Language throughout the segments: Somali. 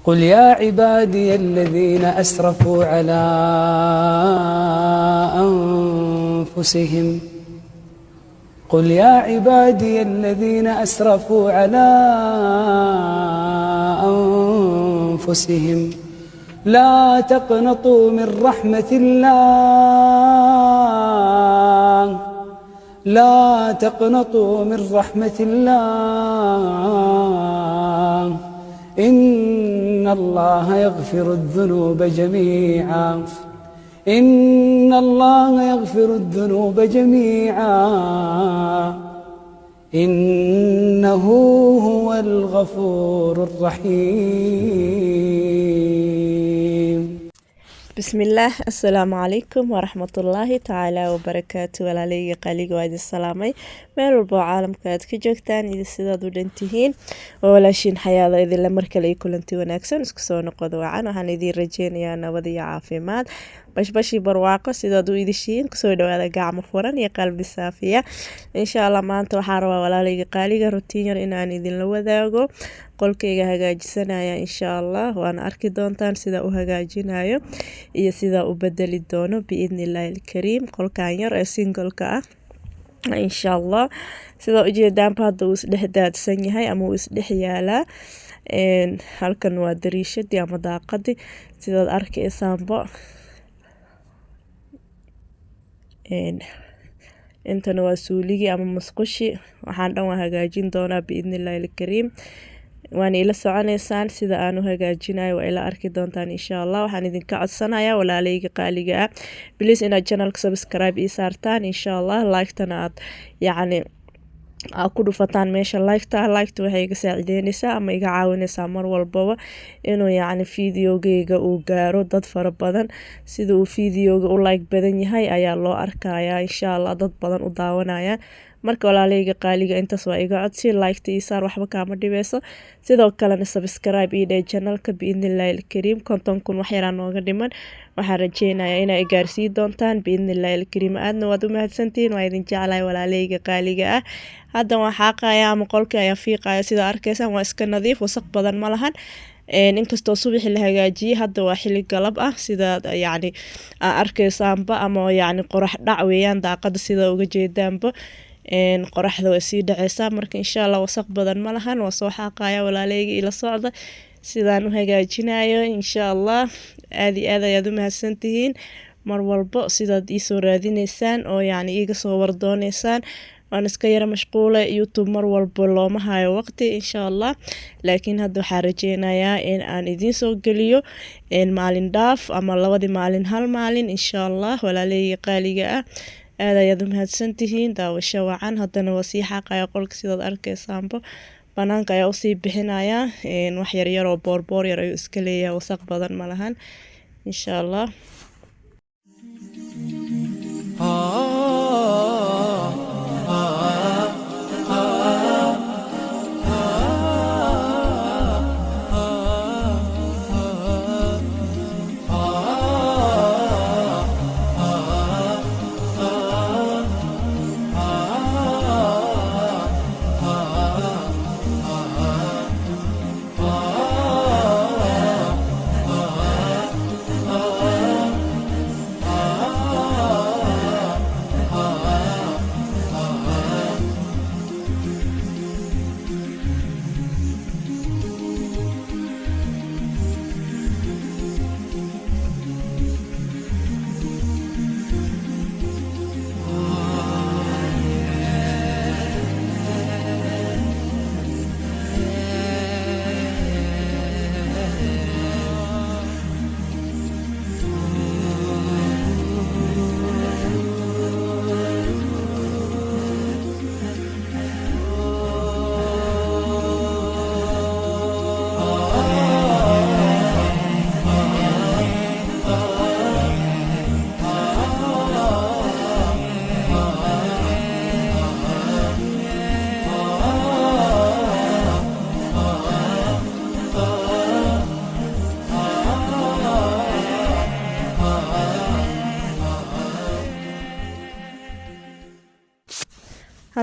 قل يا عبادي الذين أسرفوا على أنفسهم قل يا عبادي الذين أسرفوا على أنفسهم لا تقنطوا من رحمة الله لا تقنطوا من رحمة الله إن الله يغفر الذنوب جميعا إن الله يغفر الذنوب جميعا إنه هو الغفور الرحيم. بسم الله. السلام عليكم ورحمة الله تعالى وبركاته. walaaleyga qaaliga waa idin salaamay meel walba oo caalamka aad ka joogtaan idin sidaad u dhantihiin oo walaashiin xayaada idinla markale iyo kulanti wanaagsan isku soo noqodo wacan waxaan idin rajeynayaa nabad iyo caafimaad bashbashi barwaaqo sidaad u idishiin kusoo dhawaada gacmo furan iyo qalbi saafiya insha Allah maanta waxaan rabaa walaaleyga qaaliga routine yar inaan idinla wadaago qolkayga hagaajisanaya insha Allah waan arki doontaan sida u hagaajinayo iyo sida u bedeli doono biidnillahi alkariim qolkan yar ee single-ka ah insha Allah sida u jeedaan hadda uu isdhex daadsan yahay ama uu isdhex yaalaa halkan waa dariishadii ama daaqadii sidaad arkaysaanba intana waa suuligii ama musqushi waxaan dhan waa hagaajin doonaa biidnillahi alkariim waan ila soconaysaan sida aan u hagaajinayo waa ila arki doontaan insha Allah waxaan idinka codsanayaa walaaleyga qaaliga ah please inaad channelka subscribe ii saartaan insha Allah like-tana aad ku dhufataan meesha like-ta waxay iga saacideynaysaa ama iga caawinaysaa mar walbaba inuu videogeyga uu gaaro dad fara badan sida uu videoga u like badan yahay ayaa loo arkayaa insha Allah dad badan u daawanayaan marka walaaleyga qaaliga intaas waa iga codsi like-ta ii saar waxba kaama dhibeyso sidoo kalena subscribe ii dheh channelka biidnillahi alkariim 50,000 wax yaraan nooga dhiman waxaan rajeynayaa inay gaarsiin doontaan biidnillahi alkariim aadna waad u mahadsantihiin waa idin jeclahay walaaleyga qaaliga ah hadda waan xaaqayaa ama qolkii ayaan fiiqaya sida arkaysaan waa iska nadiif wasaq badan ma lahan inkastoo subaxi la hagaajiyay hadda waa xilli galab ah sida arkaysaanba ama qorax dhac weeyaan daaqada sida uga jeedaanba qoraxda way sii dhacaysaa marka insha Allah wasaq badan ma lahan waa soo xaaqaya walaaleyga ila socda sidaan u hagaajinayo insha Allah aad iyo aad ayaad u mahadsantihiin mar walba sidaad ii soo raadineysaan oo iiga soo wardooneysaan waan iska yara mashquule YouTube mar walba looma hayo waqti insha Allah laakiin hadda waxaan rajeynayaa in aan idin soo geliyo maalin dhaaf ama labadii maalin hal maalin insha Allah walaaleyga qaaliga ah aad ayaad u mahadsantihiin daawasho wacan haddana waa sii xaaqaya qolka sidaad arkaysaanba banaanka ayaa usii bixinaya wax yaryar oo boorboor yar ayuu iska leeyahay wasaq badan ma lahan insha Allah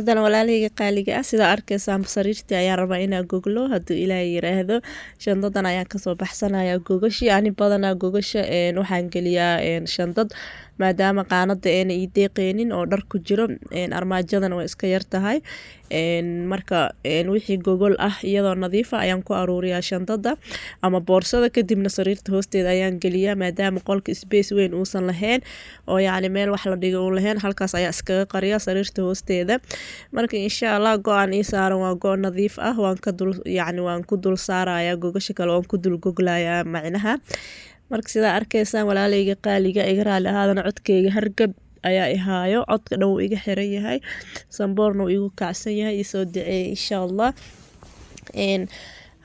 haddana walaalahayga qaaliga ah sida arkaysaan sariirtii ayaan rabaa inaan goglo hadduu ilaahay yiraahdo. Shandadan ayaan kasoo baxsanayaa gogashii. Ani badanaa gogasha waxaan geliyaa shandad maadaama qaanada ayna ii deeqeynin oo dhar ku jiro. Armaajadan waa iska yar tahay. Marka wixii gogol ah iyadoo nadiif ah ayaan ku aruuriyaa shandada ama boorsada, kadibna sariirta hoosteeda ayaan geliyaa maadaama qolka space weyn uusan lahayn oo yacni meel wax la dhigo uu lahayn. Halkaas ayaa iskaga qariyaa sariirta hoosteeda. Marka insha Allah go-aan ii saaran waa go nadiif ah, waan ku dul saarayaa gogasha kale, waan ku dul goglayaa macnaha. Marka sidaa arkaysaan walaalahayga qaaliga iga raali ahaadana codkayga hargab ayaa ihaayo, codka dhan wuu iga xiran yahay, samboorna wuu igu kacsan yahay. Isoo duceeyay insha Allah.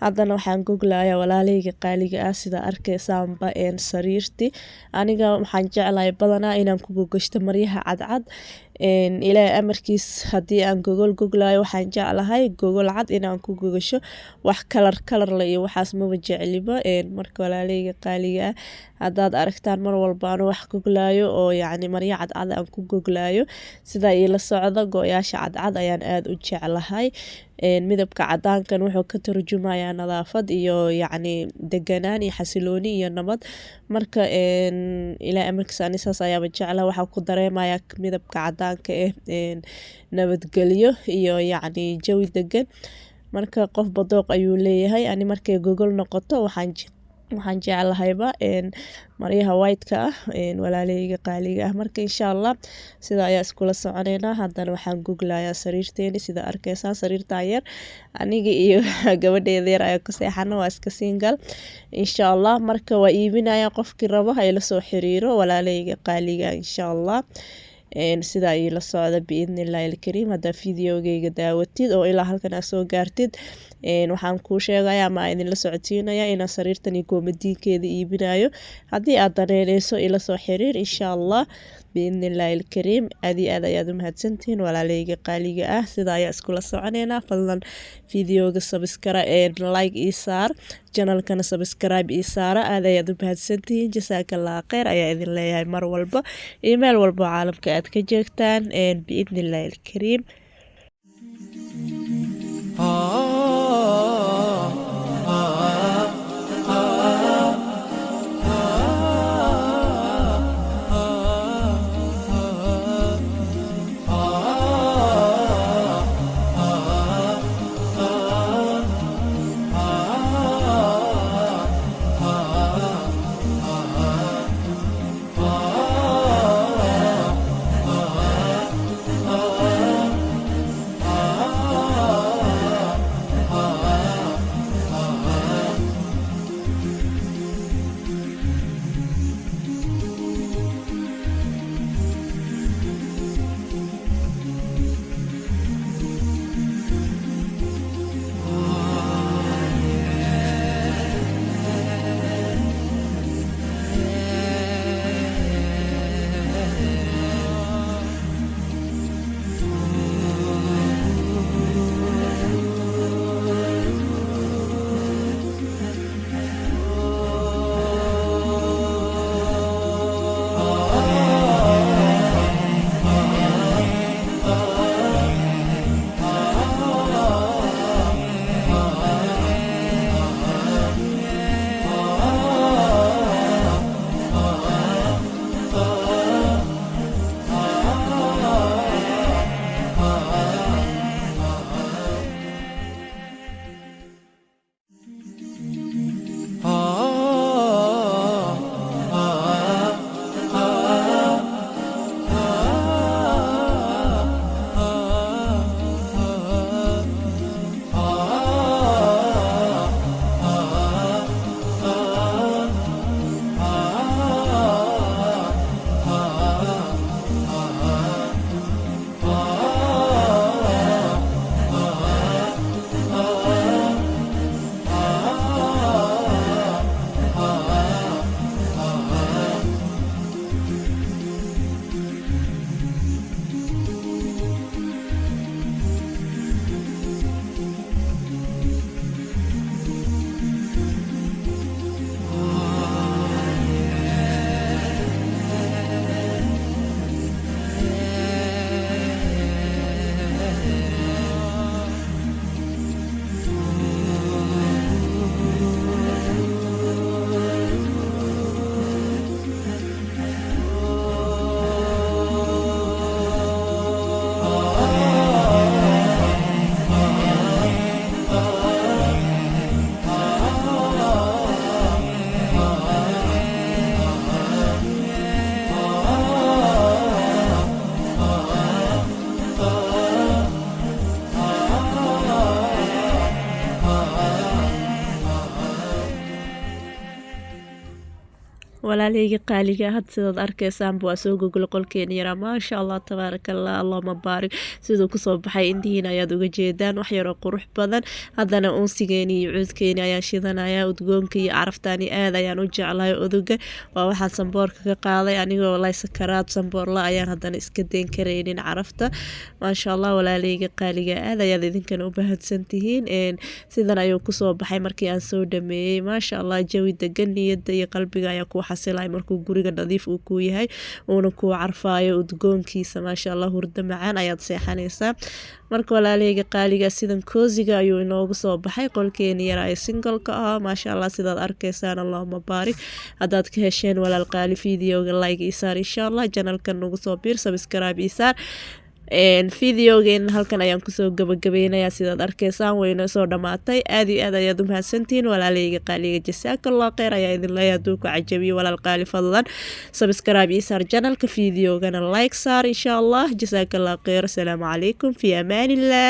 Haddana waxaan goglayaa walaalahayga qaaliga ah sida arkaysaanba sariirtii. Aniga waxaan jeclahay badanaa inaan ku gogashto maryaha cadcad. Ilaahay amarkiis haddii aan gogol goglayo waxaan jeclahay gogol cad inaan ku gogasho, wax kalar leh iyo waxaas maba jecliba. Marka walaalahayga qaaliga ah haddaad aragtaan mar walba aan wax goglayo oo yacni maryo cadcad aan ku goglayo, sidaa iila socda go-yaasha cadcad ayaan aad u jeclahay. Midabka cadaankan wuxuu ka turjumayaa nadaafad iyo yacni deganaan iyo xasilooni iyo nabad. Marka ilaahay amarkiis ani saas ayaaba jeclahay. Waxaa ku dareemayaa midabka cadaanka nabadgelyo iyo yacni jawi degan. Marka qof badooq ayuu leeyahay. Ani markay gogol noqoto waxaan jeclahayba maryaha white-ka ah walaalahayga qaaliga ah. Marka insha Allah sida ayaa iskula soconeynaa. Haddana waxaan goglayaa sariirteeni sida arkaysaan. Sariirtan yar aniga iyo gabadheeda yar ayaa ku seexana, waa iska single insha Allah. Marka waa iibinayaa, qofkii rabo ha ila soo xiriiro walaalahayga qaaliga insha Allah. Sidaa ila socda biidnillahi alkariim. Haddaa fideogayga daawatid oo ilaa halkan aad soo gaartid, waxaan kuu sheegayaa ama idinla socodsiinayaa inaan sariirtan iyo koomadiinkeeda iibinayo. Haddii aad daneyneyso ila soo xiriir insha Allah biidnillahi alkariim. aad iyo aad ayaad u mahadsantihiin walaalahayga qaaliga ah. Sidaa ayaa iskula soconeynaa. Fadlan fideoga like ii saar, channelkana subscribe ii saara. aad ayaad u mahadsantihiin. Jasaakallah khayr ayaa idin leeyahay mar walba iyo meel walba oo caalamka aad ka joogtaan biidnillahi alkariim. walaaleyga qaaliga had sidaad arkaysaan waa soo gogol qolkeena yaraa maasha allah tabaaraka allah allahuma baarik siduu kusoo baxay indhihiina ayaad uga jeedaan wax yaroo qurux badan haddana unsigeeni iyo cuudkeeni ayaan shidanaya udgoonka iyo caraftaani aad ayaan u jeclahay odoga waa waxaan samboorka ka qaaday anigoo walaahi sakaraad samboorla ayaan haddana iska dayn karaynin carafta maasha allah walaaleyga qaaliga aad ayaad idinkana u bahadsantihiin sidan ayuu kusoo baxay markii aan soo dhameeyey maasha allah jawi degan niyada iyo qalbiga ayaa ku xasilay markuu guriga nadiif uu ku yahay uuna ku carfaayo udgoonkiisa maasha allah hurdo macaan ayaad seexanaysaa marka walaaleyga qaaliga sidan koosiga ayuu inoogu soo baxay qolkeeni yaraa ee singalka ah maasha allah sidaad arkaysaan allahuma baarik haddaad ka hesheen walaal qaali videoga like isaar insha allah janalkan nagu soo biir subscribe isaar videogeen halkan ayaan kusoo gabagabeynayaa sidaad arkaysaan wayna soo dhamaatay aad iyo aad ayaad u mahadsantihiin walaaleyga qaaliga jasaakallah kheyr ayaa idin leeyahay hadduu ku cajabiyo walaal qaali fadlan subscribe iyo saar janalka videogana like saar insha allah jasaakallah kheyr asalaamu calaykum fi amaanillah